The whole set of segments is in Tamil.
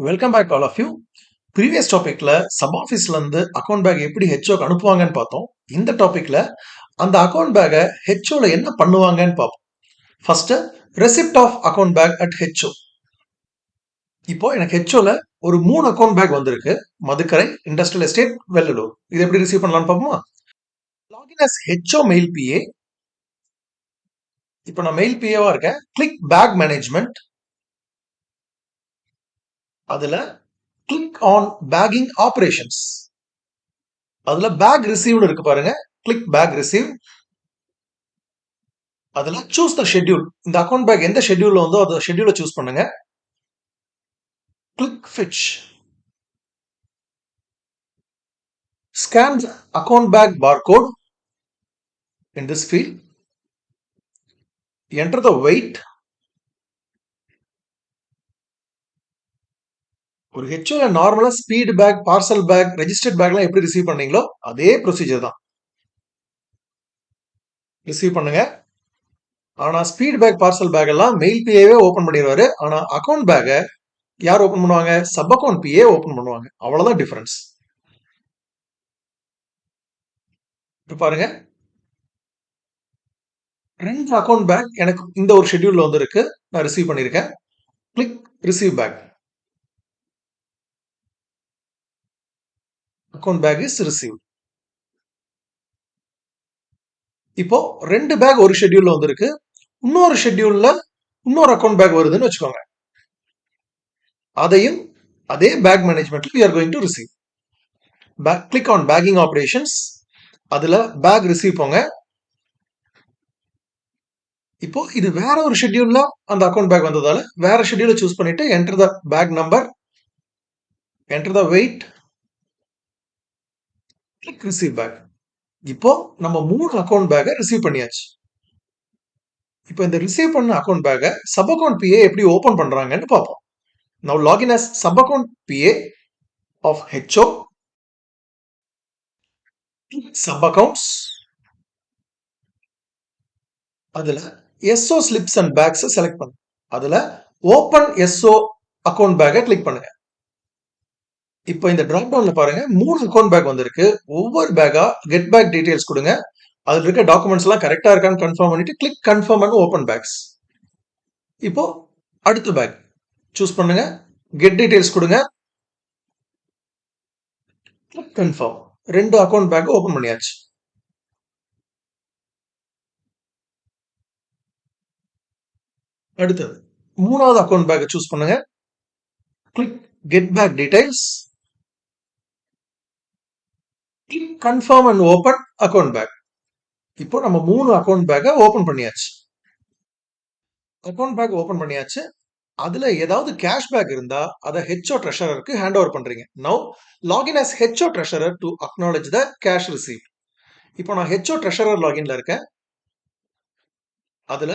Welcome back all of you. Previous டாபிக்ல சப் ஆஃபீஸ்ல இருந்து அக்கௌண்ட் பேக் எப்படி ஹெச்ஓக்கு அனுப்புவாங்கன்னு பார்த்தோம். இந்த டாபிக்ல அந்த அக்கௌண்ட் பேக்கை ஹெச்ஓல என்ன பண்ணுவாங்கன்னு பார்ப்போம். First receipt of account bag at HO. இப்போ எனக்கு ஹெச்ஓல ஒரு 3 அக்கௌண்ட் பேக் வந்திருக்கு. Madukkarai, industrial estate, Vellalur. இது எப்படி ரிசீவ் பண்ணலாம்னு பார்ப்போமா? Login as HO mail PA. இப்போ நான் மெயில் பிஏவா இருக்கேன். Click bag management. அதுல கிளிக் ஆன் பேக்கிங் ஆபரேஷன்ஸ். அதுல பேக் ரிசீவ்னு இருக்கு பாருங்க. Click bag receive. அதுல சூஸ் த ஷெட்யூல். இந்த அக்கௌண்ட் பேக் எந்த ஷெட்யூல்ல வந்தோ அந்த ஷெட்யூலை சூஸ் பண்ணுங்க. Click Fitch. Scan account back barcode in this field. Enter the weight. ஒரு ஹெச்ஓல நார்மலா speed bag, parcel bag, registered பேக்லாம் எப்படி ரிசீவ் பண்ணீங்களோ அதே ப்ரொசீஜர் தான். ரிசீவ் பண்ணுங்க. ஆனா ஸ்பீட் பேக், பார்சல் பேக் எல்லாம் மெயில் பிஏவே ஓபன் பண்ணிடுவாரு. ஆனா அக்கௌண்ட் பேக்கை யார் ஓபன் பண்ணுவாங்க? சப் அக்கௌண்ட் பிஏ ஓபன் பண்ணுவாங்க. அவ்வளவுதான் டிஃபரன்ஸ். இப்ப பாருங்க, 2 அக்கௌண்ட் பேக் எனக்கு இந்த ஒரு ஷெட்யூல்ல வந்திருக்கு. நான் ரிசீவ் பண்ணிருக்கேன். Click receive bag. Account bag is receive. இப்போ 2 பேக் ஒரு ஷெட்யூல்ல வந்திருக்கு. இன்னொரு ஷெட்யூல்ல இன்னொரு அக்கௌண்ட் பேக் வருதுன்னு வச்சுக்கோங்க. அதையும் அதே பேக் மேனேஜ்மெண்ட்ல we are going to receive. Click on packing operations. அதுல பேக் ரிசீவ் போங்க. இப்போ இது வேற ஒரு ஷெட்யூல்ல அந்த அக்கௌண்ட் பேக் வந்ததால வேற ஷெட்யூலை சூஸ் பண்ணிட்டு enter the bag number, enter the weight, click receive bag. இப்போ நம்ம 3 அக்கௌண்ட் பேக்கை ரிசீவ் பண்ணியாச்சு. இப்போ இந்த ரிசீவ் பண்ண அக்கௌண்ட் பேக்கை சப் அக்கௌண்ட் பிஏ எப்படி ஓபன் பண்றாங்கன்னு பார்ப்போம். Now login as sub account PA of HO. Sub accounts. அதுல SO slips and bags select பண்ணுங்க. அதுல ஓபன் SO அக்கௌண்ட் பேக்கை கிளிக் பண்ணுங்க. இப்போ இந்த டிராப் டவுன்ல பாருங்க 3 அக்கௌண்ட் பேக் வந்திருக்கு. ஒவ்வொரு பேக்கா கெட் பேக் டீடைல்ஸ் கொடுங்க. அதுல இருக்க டாக்குமெண்ட்ஸ் எல்லாம் கரெக்டா இருக்கான்னு கன்ஃபார்ம் பண்ணிட்டு click confirm and open bags. இப்போ அடுத்த பேக் சூஸ் பண்ணுங்க. கெட் டீடைல்ஸ் கொடுங்க. Click confirm. 2 account bag open பண்ணியாச்சு. அடுத்தது 3வது அக்கௌண்ட் பேக்கை சூஸ் பண்ணுங்க. Click get bag details. Click confirm and open account bag. இப்போ நம்ம 3 அக்கௌண்ட் பேக்கை ஓபன் பண்ணியாச்சு. அக்கௌண்ட் பேக் ஓபன் பண்ணியாச்சு. அதுல ஏதாவது கேஷ் பேக் இருந்தா அதை ஹெச்ஓ ட்ரெஷரருக்கு ஹேண்ட் ஓவர் பண்றீங்க. Now login as HO treasurer to acknowledge the cash receive. இப்போ நான் ஹெச்ஓ ட்ரெஷரர் லாகின்ல இருக்கேன். அதுல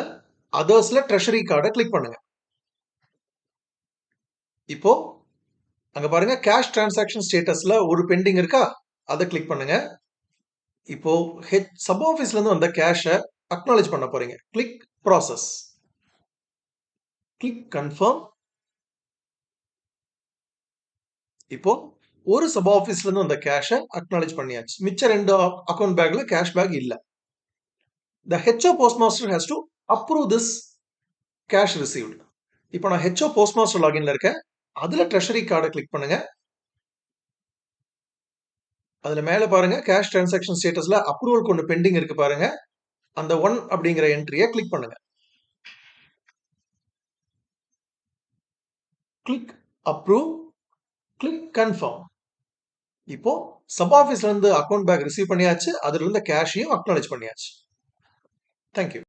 அதர்ஸ்ல ட்ரெஷரி கார்டை கிளிக் பண்ணுங்க. இப்போ அங்க பாருங்க கேஷ் டிரான்சாக்ஷன் ஸ்டேட்டஸ்ல ஒரு பெண்டிங் இருக்கா? அதை கிளிக் பண்ணுங்க. இப்போ சப் ஆஃபீஸ்ல இருந்து வந்த கேஷை அக்னாலேஜ் பண்ண போறீங்க. Click process. Click confirm. இப்போ ஒரு சப் ஆஃபீஸ்ல இருந்து வந்த கேஷை அக்னாலேஜ் பண்ணியாச்சு. மிச்ச 2 அக்கௌண்ட் பேக்ல கேஷ் பேக் இல்ல. The HO postmaster has to approve this cash received. இப்போ நான் HO postmaster லாகின்ல இருக்கேன். அதுல ட்ரெஷரி கார்டை கிளிக் பண்ணுங்க. அதுல மேல பாருங்க கேஷ் டிரான்சாக்ஷன் ஸ்டேட்டஸ்ல அப்ரூவல் கொண்டு பெண்டிங் இருக்கு பாருங்க. அந்த 1 அப்படிங்கிற என்ட்ரியை கிளிக் பண்ணுங்க. Click approve. Click confirm. இப்போ சப் ஆஃபீஸ்ல இருந்து அக்கௌண்ட் பேக் ரிசீவ் பண்ணியாச்சு. அதுல இருந்த கேஷையும் அக்னாலேஜ் பண்ணியாச்சு. தேங்க்யூ.